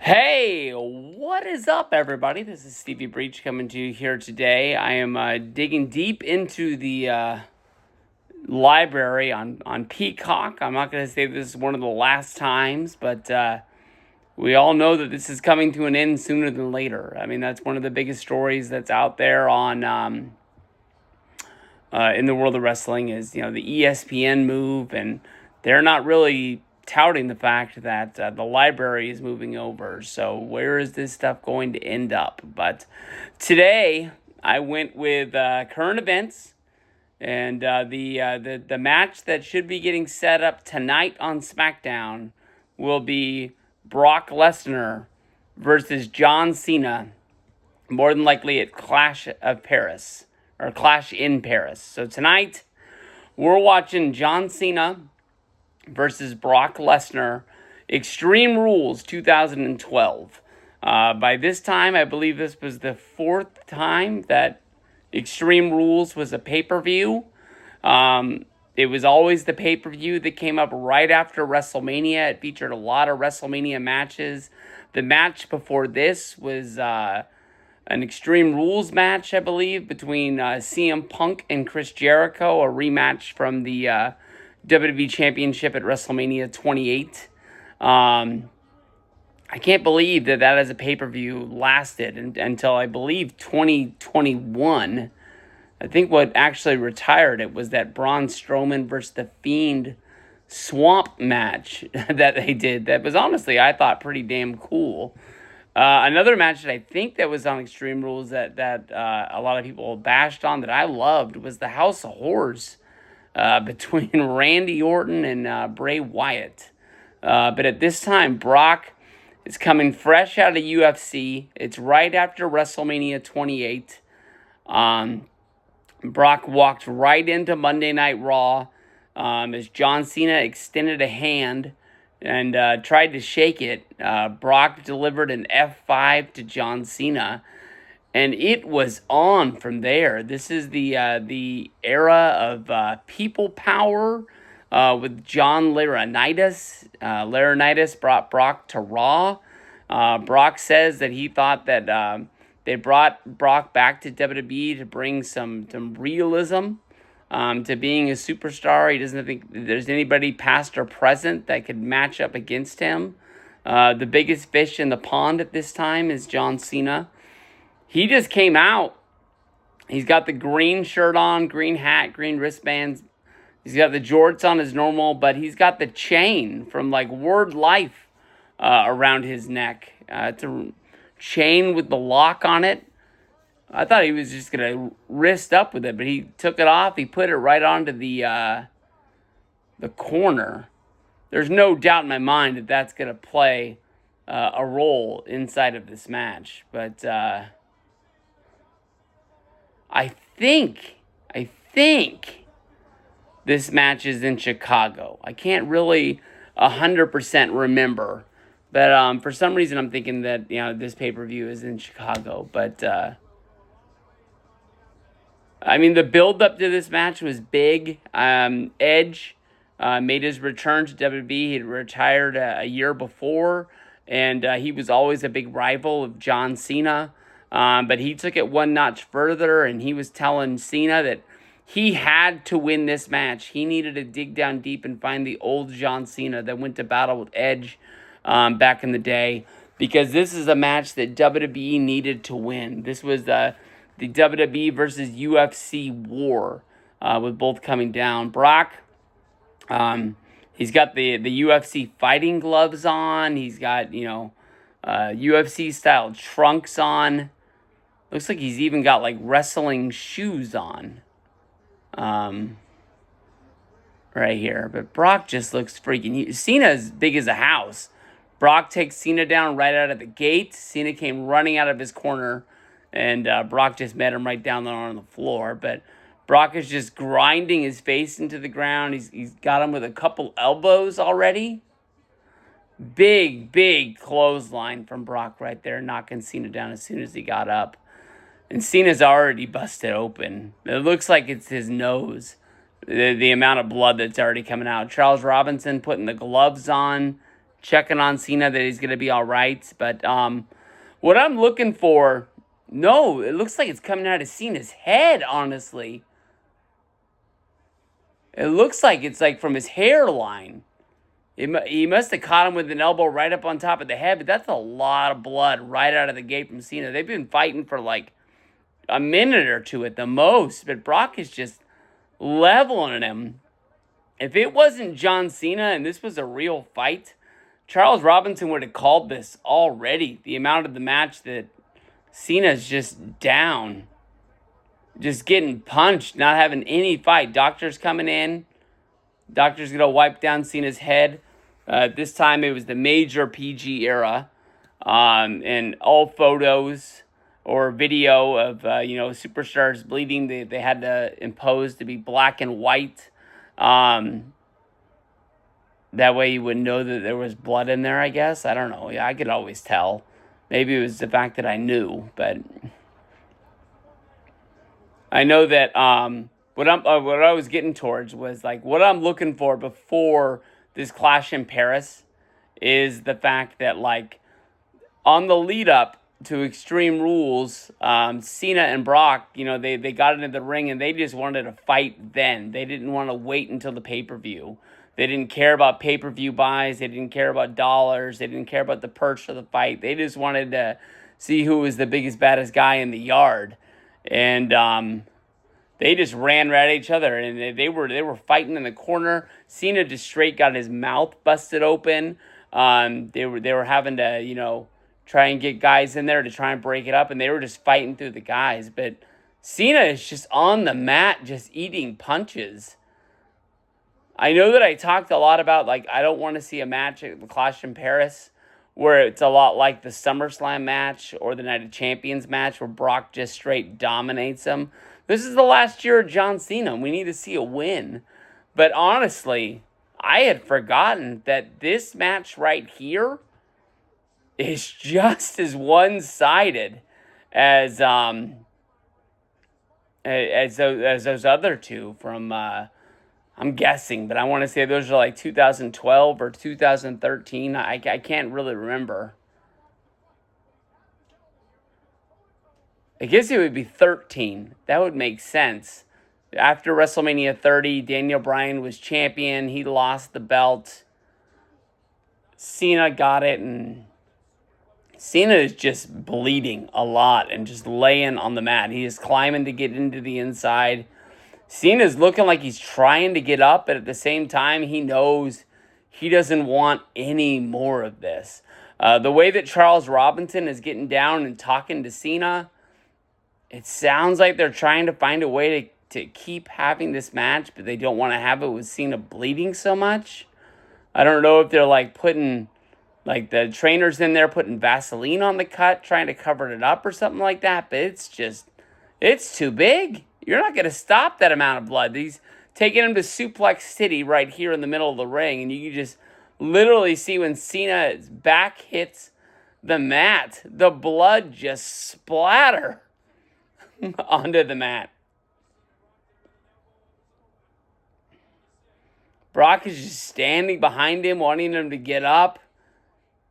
Hey, what is up, everybody? This is Stevie Breach coming to you here today. I am digging deep into the library on Peacock. I'm not going to say this is one of the last times, but we all know that this is coming to an end sooner than later. I mean, that's one of the biggest stories that's out there on in the world of wrestling is the ESPN move, and they're not really touting the fact that the library is moving over. So where is this stuff going to end up? But today I went with current events, and the match that should be getting set up tonight on SmackDown will be Brock Lesnar versus John Cena, more than likely at Clash of Paris or Clash in Paris. So tonight we're watching John Cena versus Brock Lesnar, Extreme Rules 2012. By this time, I believe this was the fourth time that Extreme Rules was a pay-per-view. It was always the pay-per-view that came up right after WrestleMania. It featured a lot of WrestleMania matches. The match before this was an Extreme Rules match, I believe, between CM Punk and Chris Jericho, a rematch from the WWE Championship at WrestleMania 28. I can't believe that as a pay-per-view lasted until I believe 2021. I think what actually retired it was that Braun Strowman versus The Fiend swamp match that they did. That was honestly, I thought, pretty damn cool. Another match that I think that was on Extreme Rules that a lot of people bashed on that I loved was the House of Horrors between Randy Orton and Bray Wyatt. But at this time, Brock is coming fresh out of UFC. It's right after WrestleMania 28. Brock walked right into Monday Night Raw as John Cena extended a hand and tried to shake it. Brock delivered an F5 to John Cena, and it was on from there. This is the era of people power with John Laurinaitis. Laurinaitis brought Brock to Raw. Brock says that he thought that they brought Brock back to WWE to bring some realism to being a superstar. He doesn't think there's anybody past or present that could match up against him. The biggest fish in the pond at this time is John Cena. He just came out. He's got the green shirt on, green hat, green wristbands. He's got the jorts on as normal, but he's got the chain from like Word Life around his neck. It's a chain with the lock on it. I thought he was just going to wrist up with it, but he took it off. He put it right onto the corner. There's no doubt in my mind that that's going to play a role inside of this match. But I think this match is in Chicago. I can't really 100% remember. But for some reason, I'm thinking that this pay-per-view is in Chicago. But I mean, the build-up to this match was big. Edge made his return to WWE. He had retired a year before, and he was always a big rival of John Cena. But he took it one notch further, and he was telling Cena that he had to win this match. He needed to dig down deep and find the old John Cena that went to battle with Edge back in the day, because this is a match that WWE needed to win. This was the WWE versus UFC war with both coming down. Brock, he's got the UFC fighting gloves on. He's got, UFC style trunks on. Looks like he's even got like wrestling shoes on. Right here. But Brock just looks freaking... Cena's big as a house. Brock takes Cena down right out of the gate. Cena came running out of his corner, and Brock just met him right down there on the floor. But Brock is just grinding his face into the ground. He's got him with a couple elbows already. Big clothesline from Brock right there, knocking Cena down as soon as he got up. And Cena's already busted open. It looks like it's his nose. The amount of blood that's already coming out. Charles Robinson putting the gloves on, checking on Cena that he's going to be all right. But what I'm looking for, no, it looks like it's coming out of Cena's head, honestly. It looks like it's like from his hairline. He must have caught him with an elbow right up on top of the head, but that's a lot of blood right out of the gate from Cena. They've been fighting for like a minute or two at the most, but Brock is just leveling him. If it wasn't John Cena and this was a real fight, Charles Robinson would have called this already. The amount of the match that Cena's just down, just getting punched, not having any fight. Doctor's coming in. Doctor's going to wipe down Cena's head. This time it was the major PG era. And all photos or video of, superstars bleeding, they had to impose to be black and white. That way you would know that there was blood in there, I guess. I don't know. Yeah, I could always tell. Maybe it was the fact that I knew, but I know that what I was getting towards was like what I'm looking for before this clash in Paris is the fact that like on the lead up to Extreme Rules, Cena and Brock, they got into the ring and they just wanted to fight then. They didn't want to wait until the pay-per-view. They didn't care about pay-per-view buys. They didn't care about dollars. They didn't care about the perks for the fight. They just wanted to see who was the biggest, baddest guy in the yard. And they just ran right at each other, and they were fighting in the corner. Cena just straight got his mouth busted open. They were having to try and get guys in there to try and break it up, and they were just fighting through the guys. But Cena is just on the mat, just eating punches. I know that I talked a lot about, like, I don't want to see a match at the Clash in Paris where it's a lot like the SummerSlam match or the Night of Champions match where Brock just straight dominates him. This is the last year of John Cena. We need to see a win. But honestly, I had forgotten that this match right here is just as one-sided as those other two from I'm guessing, but I want to say those are like 2012 or 2013. I can't really remember. I guess it would be 13. That would make sense. After WrestleMania 30, Daniel Bryan was champion. He lost the belt. Cena got it, and Cena is just bleeding a lot and just laying on the mat. He is climbing to get into the inside. Cena's looking like he's trying to get up, but at the same time, he knows he doesn't want any more of this. The way that Charles Robinson is getting down and talking to Cena, it sounds like they're trying to find a way to keep having this match, but they don't want to have it with Cena bleeding so much. I don't know if they're like putting, like the trainers in there putting Vaseline on the cut, trying to cover it up or something like that, but it's too big. You're not going to stop that amount of blood. He's taking him to Suplex City right here in the middle of the ring, and you can just literally see when Cena's back hits the mat, the blood just splatter onto the mat. Brock is just standing behind him, wanting him to get up,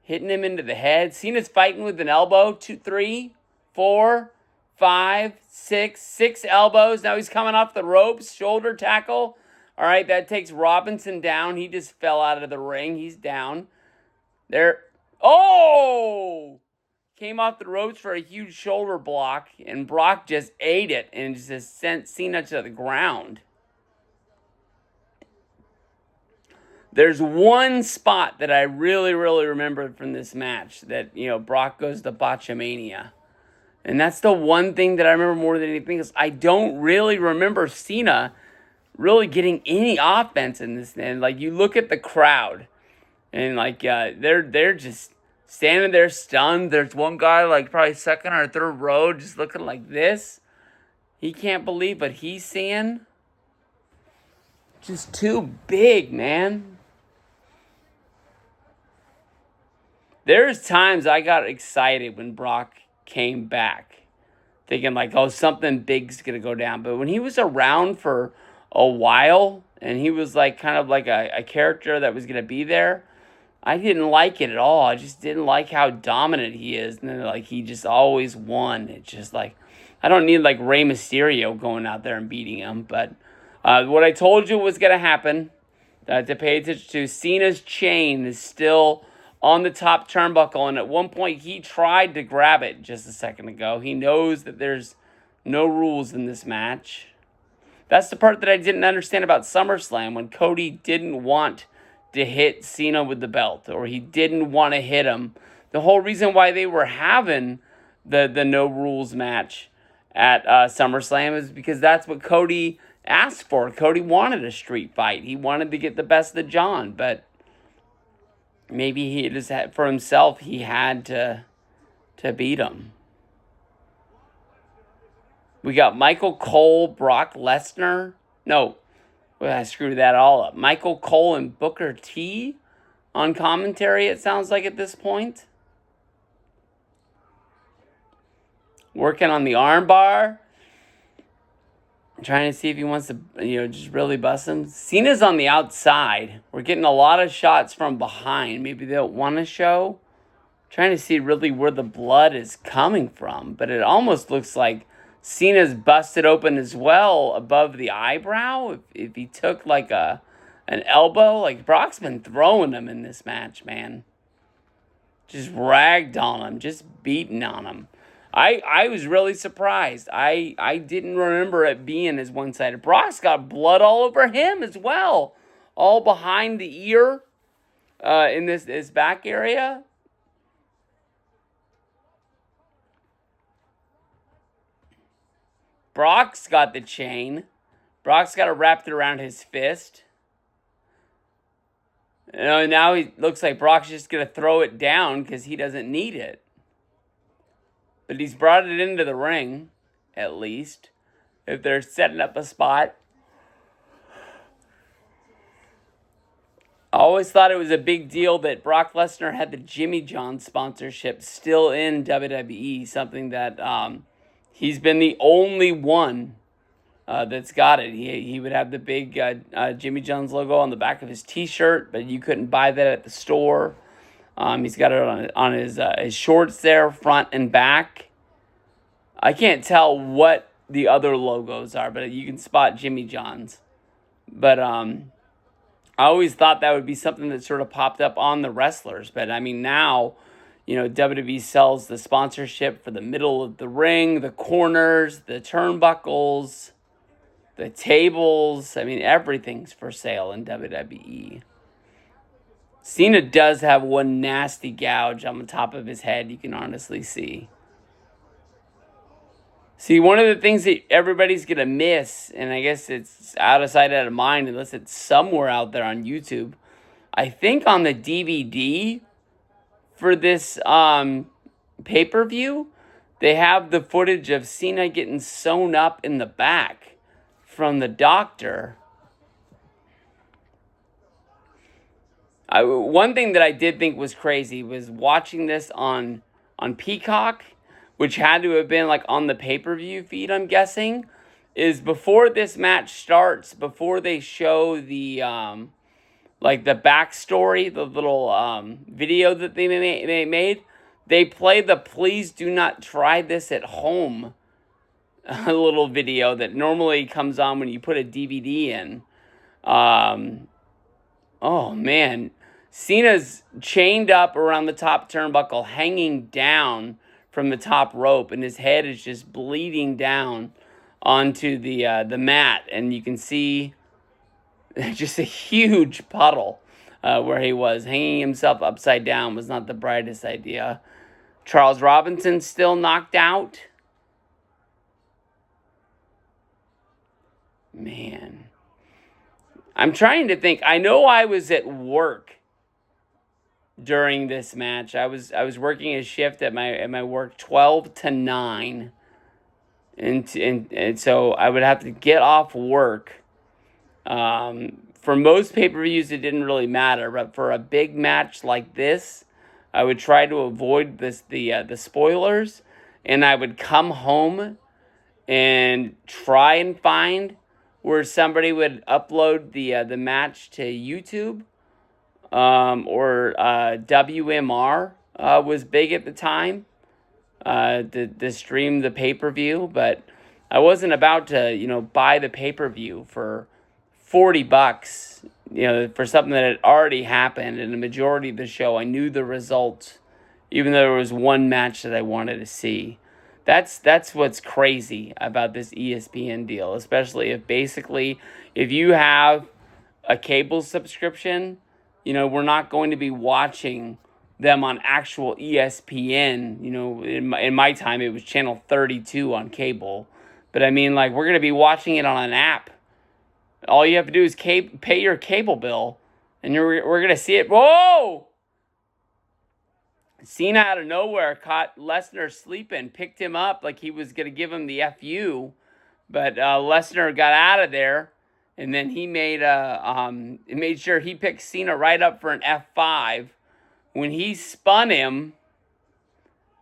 hitting him into the head. Cena's fighting with an elbow. 2, 3, 4, 5, 6 elbows. Now he's coming off the ropes. Shoulder tackle. All right, that takes Robinson down. He just fell out of the ring. He's down. There. Oh! Came off the ropes for a huge shoulder block, and Brock just ate it and just sent Cena to the ground. There's one spot that I really, really remembered from this match that, Brock goes to Botchamania. And that's the one thing that I remember more than anything else. I don't really remember Cena really getting any offense in this. And, like, you look at the crowd, and, like, they're just standing there stunned. There's one guy, like, probably second or third row just looking like this. He can't believe what he's seeing. Just too big, man. There's times I got excited when Brock came back, thinking like, oh, something big's going to go down. But when he was around for a while, and he was like kind of like a character that was going to be there, I didn't like it at all. I just didn't like how dominant he is. And then, like, he just always won. It's just like, I don't need like Rey Mysterio going out there and beating him. But what I told you was going to happen, to pay attention to, Cena's chain is still on the top turnbuckle. And at one point, he tried to grab it just a second ago. He knows that there's no rules in this match. That's the part that I didn't understand about SummerSlam, when Cody didn't want to hit Cena with the belt, or he didn't want to hit him. The whole reason why they were having the no rules match at SummerSlam is because that's what Cody asked for. Cody wanted a street fight. He wanted to get the best of John, but maybe he just had, for himself, he had to beat him. We got Michael Cole, Brock Lesnar. No, well, I screwed that all up. Michael Cole and Booker T on commentary, it sounds like, at this point. Working on the armbar. Trying to see if he wants to, just really bust him. Cena's on the outside. We're getting a lot of shots from behind. Maybe they don't want to show. Trying to see really where the blood is coming from. But it almost looks like Cena's busted open as well above the eyebrow. If he took like an elbow, like Brock's been throwing him in this match, man. Just ragged on him, just beating on him. I was really surprised. I didn't remember it being as one-sided. Brock's got blood all over him as well. All behind the ear, in this back area. Brock's got the chain. Brock's got it wrapped around his fist. Now he looks like Brock's just going to throw it down because he doesn't need it. But he's brought it into the ring, at least, if they're setting up a spot. I always thought it was a big deal that Brock Lesnar had the Jimmy John sponsorship still in WWE, something that he's been the only one that's got it. He would have the big Jimmy John's logo on the back of his T-shirt, but you couldn't buy that at the store. He's got it on his shorts there, front and back. I can't tell what the other logos are, but you can spot Jimmy John's. But I always thought that would be something that sort of popped up on the wrestlers. But I mean, now, WWE sells the sponsorship for the middle of the ring, the corners, the turnbuckles, the tables. I mean, everything's for sale in WWE. Cena does have one nasty gouge on the top of his head, you can honestly see. See, one of the things that everybody's going to miss, and I guess it's out of sight, out of mind, unless it's somewhere out there on YouTube, I think on the DVD for this pay-per-view, they have the footage of Cena getting sewn up in the back from the doctor. One thing that I did think was crazy was watching this on Peacock, which had to have been like on the pay-per-view feed, I'm guessing, is before this match starts, before they show the like the backstory, the little video that they made, they play the "Please do not try this at home" a little video that normally comes on when you put a DVD in. Oh man, Cena's chained up around the top turnbuckle, hanging down from the top rope, and his head is just bleeding down onto the mat, and you can see just a huge puddle where he was. Hanging himself upside down was not the brightest idea. Charles Robinson still knocked out. Man. I'm trying to think. I know I was at work during this match. I was working a shift at my work 12 to 9. And so I would have to get off work. For most pay-per-views, it didn't really matter, but for a big match like this, I would try to avoid the spoilers, and I would come home and try and find where somebody would upload the match to YouTube. or WMR was big at the time to stream the pay-per-view, but I wasn't about to, buy the pay-per-view for $40, for something that had already happened, and the majority of the show, I knew the results, even though there was one match that I wanted to see. That's what's crazy about this ESPN deal, especially if you have a cable subscription, we're not going to be watching them on actual ESPN. In my time, it was channel 32 on cable. But I mean, like, we're going to be watching it on an app. All you have to do is pay your cable bill, and we're going to see it. Whoa! Cena out of nowhere caught Lesnar sleeping, picked him up like he was going to give him the FU. But Lesnar got out of there, and then he made sure he picked Cena right up for an F5. When he spun him,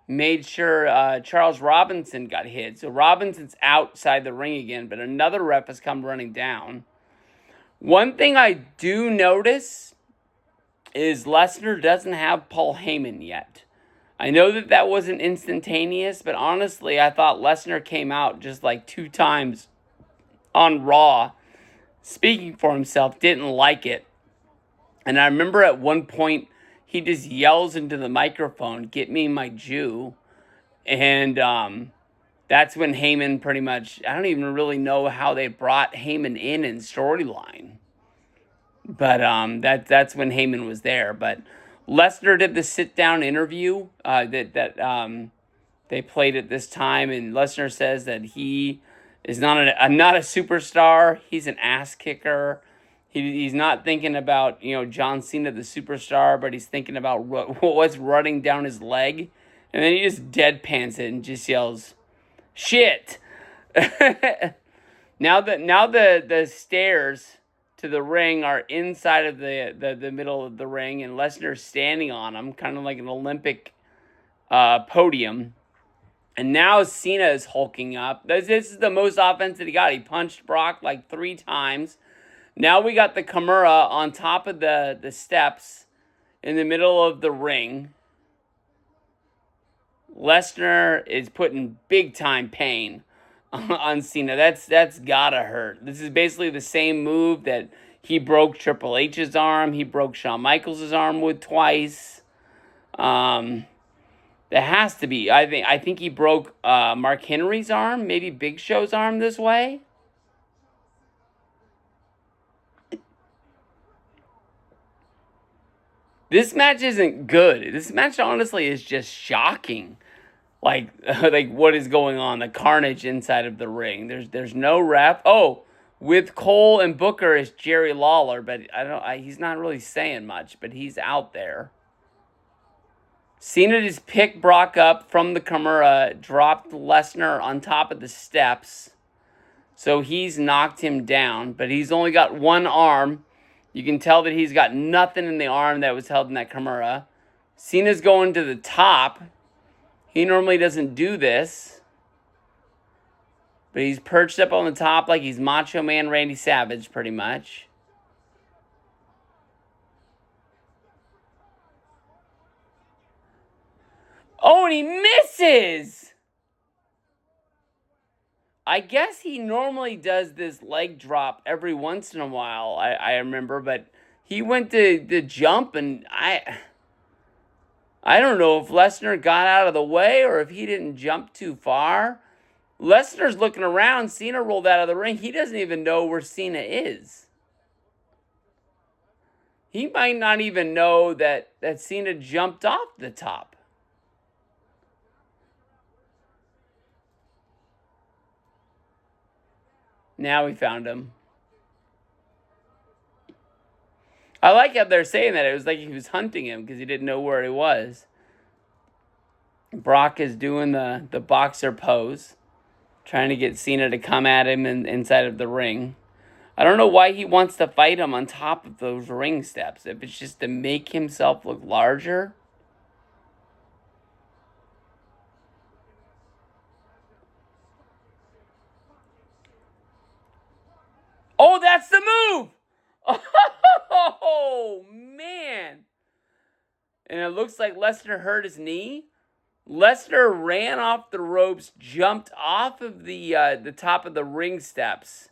made sure Charles Robinson got hit. So Robinson's outside the ring again, but another ref has come running down. One thing I do notice is Lesnar doesn't have Paul Heyman yet. I know that wasn't instantaneous, but honestly, I thought Lesnar came out just like 2 times on Raw, speaking for himself, didn't like it. And I remember at one point, he just yells into the microphone, "Get me my Jew." And that's when Heyman pretty much, I don't even really know how they brought Heyman in storyline. But that's when Heyman was there. But Lesnar did the sit-down interview that they played at this time, and Lesnar says that he is not a superstar. He's an ass kicker. He's not thinking about John Cena the superstar, but he's thinking about what's running down his leg, and then he just deadpans it and just yells, "Shit!" Now the stairs to the ring are inside of the middle of the ring, and Lesnar's standing on them, kind of like an Olympic podium. And now Cena is hulking up. This is the most offense that he got. He punched Brock like 3 times. Now we got the Kimura on top of the steps in the middle of the ring. Lesnar is putting big time pain on Cena. That's gotta hurt. This is basically the same move that he broke Triple H's arm. He broke Shawn Michaels' arm with twice. There has to be. I think he broke Mark Henry's arm, maybe Big Show's arm this way. This match isn't good. This match honestly is just shocking. Like what is going on? The carnage inside of the ring. There's no ref. Oh, with Cole and Booker is Jerry Lawler, but he's not really saying much, but he's out there. Cena just picked Brock up from the Kimura, dropped Lesnar on top of the steps. So he's knocked him down, but he's only got one arm. You can tell that he's got nothing in the arm that was held in that Kimura. Cena's going to the top. He normally doesn't do this. But he's perched up on the top like he's Macho Man Randy Savage, pretty much. Oh, and he misses! I guess he normally does this leg drop every once in a while, I remember, but he went to jump, and I don't know if Lesnar got out of the way or if he didn't jump too far. Lesnar's looking around. Cena rolled out of the ring. He doesn't even know where Cena is. He might not even know that Cena jumped off the top. Now we found him. I like how they're saying that. It was like he was hunting him because he didn't know where he was. Brock is doing the boxer pose, trying to get Cena to come at him inside of the ring. I don't know why he wants to fight him on top of those ring steps. If it's just to make himself look larger. Oh, that's the move! Oh, man. And it looks like Lesnar hurt his knee. Lesnar ran off the ropes, jumped off of the top of the ring steps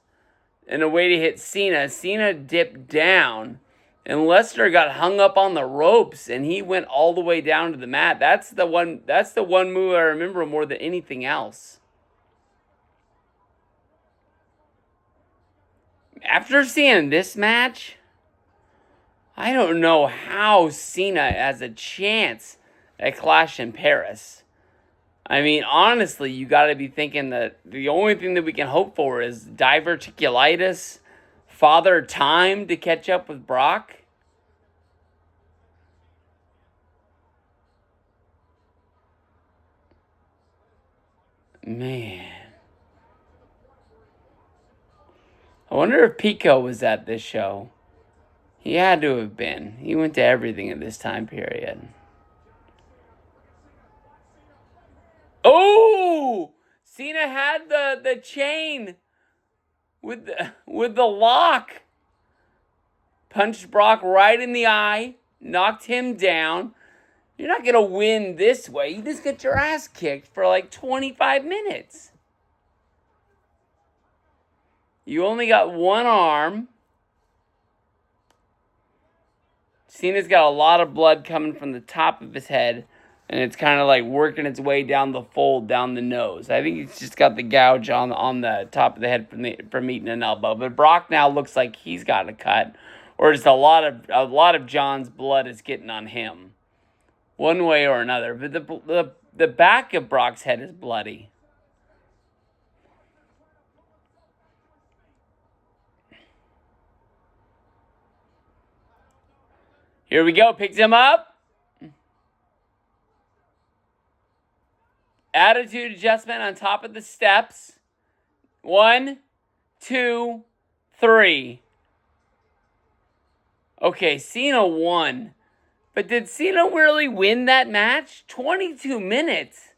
in a way to hit Cena. Cena dipped down, and Lesnar got hung up on the ropes, and he went all the way down to the mat. That's the one move I remember more than anything else. After seeing this match, I don't know how Cena has a chance at Clash in Paris. I mean, honestly, you got to be thinking that the only thing that we can hope for is diverticulitis, father time to catch up with Brock. Man. I wonder if Pico was at this show. He had to have been. He went to everything at this time period. Oh! Cena had the chain with the lock. Punched Brock right in the eye. Knocked him down. You're not going to win this way. You just get your ass kicked for like 25 minutes. You only got one arm. Cena's got a lot of blood coming from the top of his head, and it's kind of like working its way down the fold, down the nose. I think he's just got the gouge on the top of the head from eating an elbow. But Brock now looks like he's got a cut, or just a lot of John's blood is getting on him, one way or another. But the back of Brock's head is bloody. Here we go. Picks him up. Attitude adjustment on top of the steps. 1, 2, 3. Okay, Cena won. But did Cena really win that match? 22 minutes.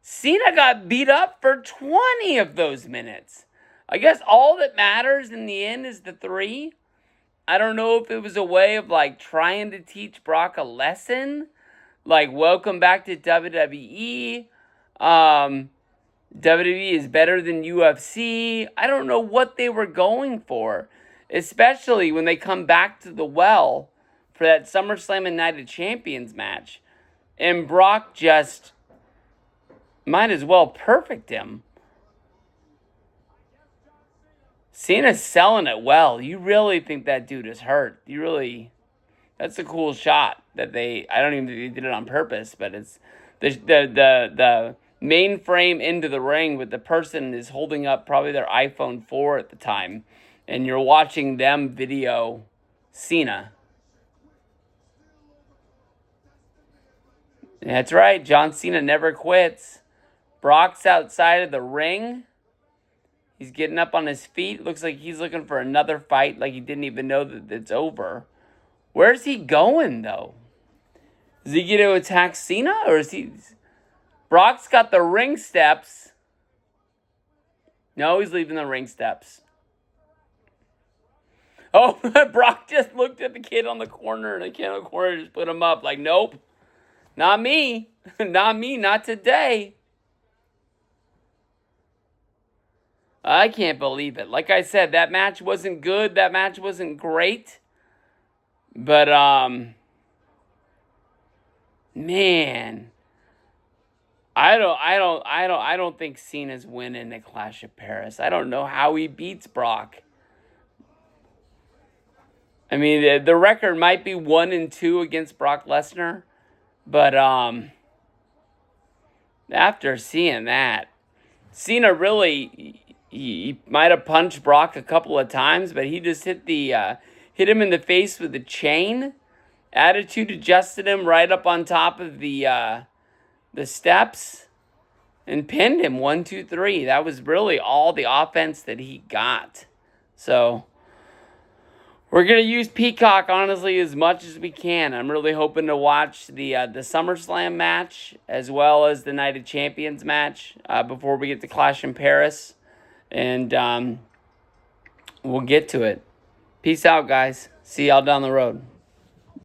Cena got beat up for 20 of those minutes. I guess all that matters in the end is the 3. I don't know if it was a way of like trying to teach Brock a lesson. Like, welcome back to WWE. WWE is better than UFC. I don't know what they were going for. Especially when they come back to the well for that SummerSlam and Night of Champions match. And Brock just might as well perfect him. Cena's selling it well. You really think that dude is hurt. That's a cool shot that I don't even think they did it on purpose, but it's the main frame into the ring with the person is holding up probably their iPhone 4 at the time, and you're watching them video Cena. That's right, John Cena never quits. Brock's outside of the ring. He's getting up on his feet. Looks like he's looking for another fight, like he didn't even know that it's over. Where's he going, though? Is he going to attack Cena, or is he... Brock's got the ring steps. No, he's leaving the ring steps. Oh, Brock just looked at the kid on the corner, and the kid on the corner just put him up. Like, nope. Not me. Not me. Not today. I can't believe it. Like I said, that match wasn't good. That match wasn't great. But, man, I don't think Cena's winning the Clash of Paris. I don't know how he beats Brock. I mean, the record might be 1-2 against Brock Lesnar, but after seeing that, Cena really he might have punched Brock a couple of times, but he just hit him in the face with the chain. Attitude adjusted him right up on top of the steps and pinned him 1, 2, 3. That was really all the offense that he got. So we're gonna use Peacock honestly as much as we can. I'm really hoping to watch the SummerSlam match as well as the Night of Champions match before we get to Clash in Paris, and we'll get to it. Peace out, guys. See y'all down the road.